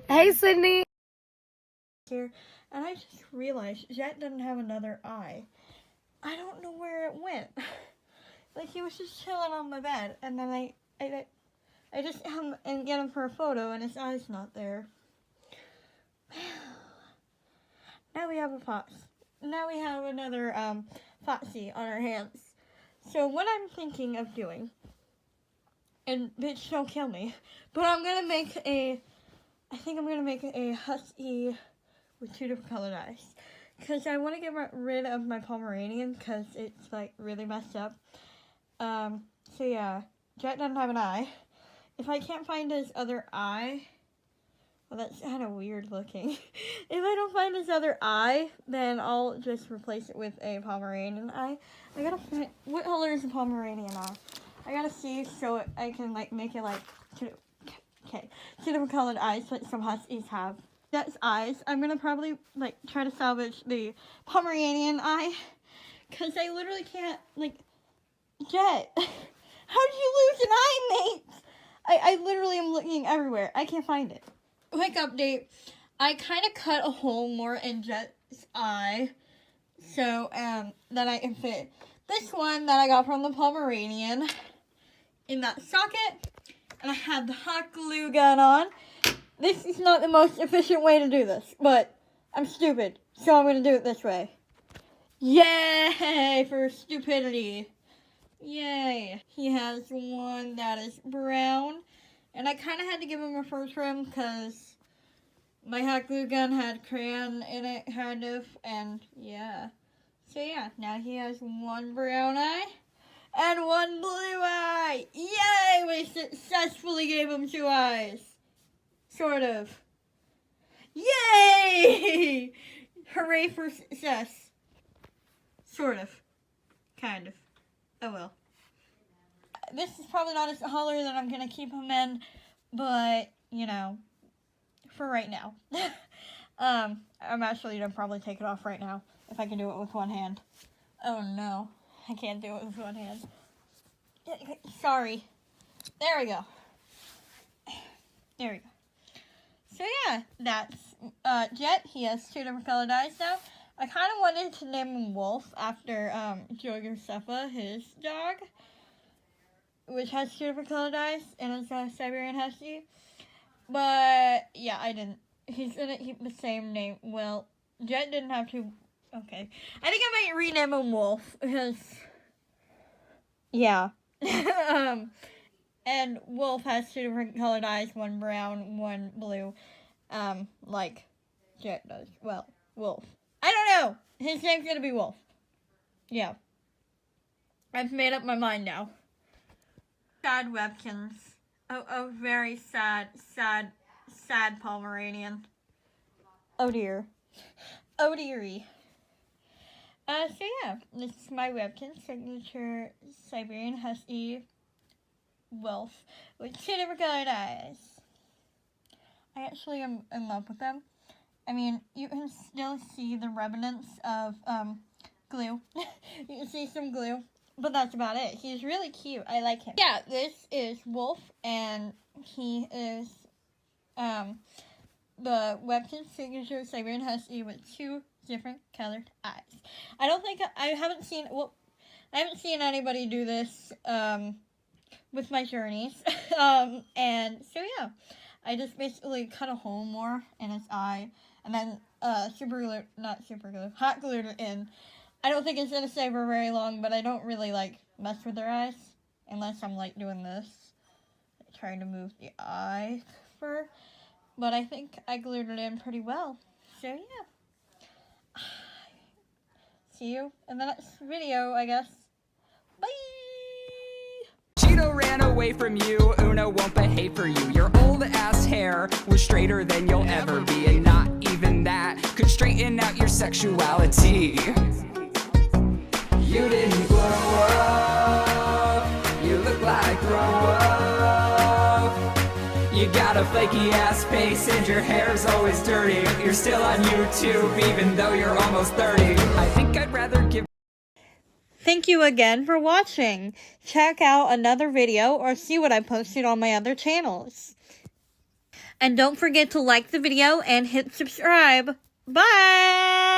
Hey, Sydney. Here, and I just realized Jet doesn't have another eye. I don't know where it went. Like, he was just chilling on my bed, and then I just come and get him for a photo, and his eye's not there. Now we have a fox. Now we have another foxy on our hands. So what I'm thinking of doing, and bitch, don't kill me, but I think I'm gonna make a husky with 2 different colored eyes. Because I want to get rid of my Pomeranian because it's, like, really messed up. So yeah, Jet doesn't have an eye. If I can't find his other eye, well, that's kind of weird looking. If I don't find his other eye, then I'll just replace it with a Pomeranian eye. I gotta find, what color is a Pomeranian eye? I gotta see so I can, like, make it, like, 2 different colored eyes like some huskies have. Jet's eyes, I'm gonna probably, like, try to salvage the Pomeranian eye, because I literally can't, like, Jet, how did you lose an eye, mate? I literally am looking everywhere. I can't find it. Quick update, I kind of cut a hole more in Jet's eye, so, that I can fit this one that I got from the Pomeranian in that socket, and I have the hot glue gun on. This is not the most efficient way to do this, but I'm stupid, so I'm going to do it this way. Yay for stupidity. Yay. He has one that is brown, and I kind of had to give him a fur trim because my hot glue gun had crayon in it, kind of, and yeah. So yeah, now he has one brown eye and one blue eye. Yay, we successfully gave him 2 eyes. Sort of. Yay! Hooray for success. Sort of. Kind of. Oh well. This is probably not a color that I'm going to keep him in, but, you know, for right now. I'm actually going to probably take it off right now, if I can do it with one hand. Oh no, I can't do it with one hand. Sorry. There we go. There we go. So yeah, that's Jet. He has 2 different colored eyes now. I kind of wanted to name him Wolf after Jogersefa, his dog, which has 2 different colored eyes, and it's a Siberian Husky. But yeah, I didn't. He's gonna keep the same name. Well, Jet didn't have to. Okay, I think I might rename him Wolf because yeah. And Wolf has 2 different colored eyes, one brown, one blue, like Jet does. Well, Wolf. I don't know. His name's gonna be Wolf. Yeah. I've made up my mind now. Sad Webkinz. Oh, very sad Pomeranian. Oh dear. Oh dearie. So yeah, this is my Webkinz signature Siberian Husky Wolf with 2 different colored eyes. I actually am in love with them. I mean, you can still see the remnants of glue. You can see some glue, but that's about it. He's really cute. I like him. Yeah, this is Wolf, and he is the Webkinz signature Siberian Husky with 2 different colored eyes. I haven't seen anybody do this with my journeys. And so yeah, I just basically cut a hole more in his eye, and then hot glued it in. I don't think it's gonna stay for very long, but I don't really like mess with their eyes unless I'm like doing this, like, trying to move the eye fur. But I think I glued it in pretty well. So yeah. See you in the next video, I guess. Bye! Cheeto ran away from you, Una won't behave for you. Your old ass hair was straighter than you'll ever be, and not even that could straighten out your sexuality. You didn't grow up, you look like grow up. You got a flaky ass face and your hair's always dirty. You're still on YouTube even though you're almost 30. I think I'd rather give. Thank you again for watching. Check out another video or see what I posted on my other channels. And don't forget to like the video and hit subscribe. Bye!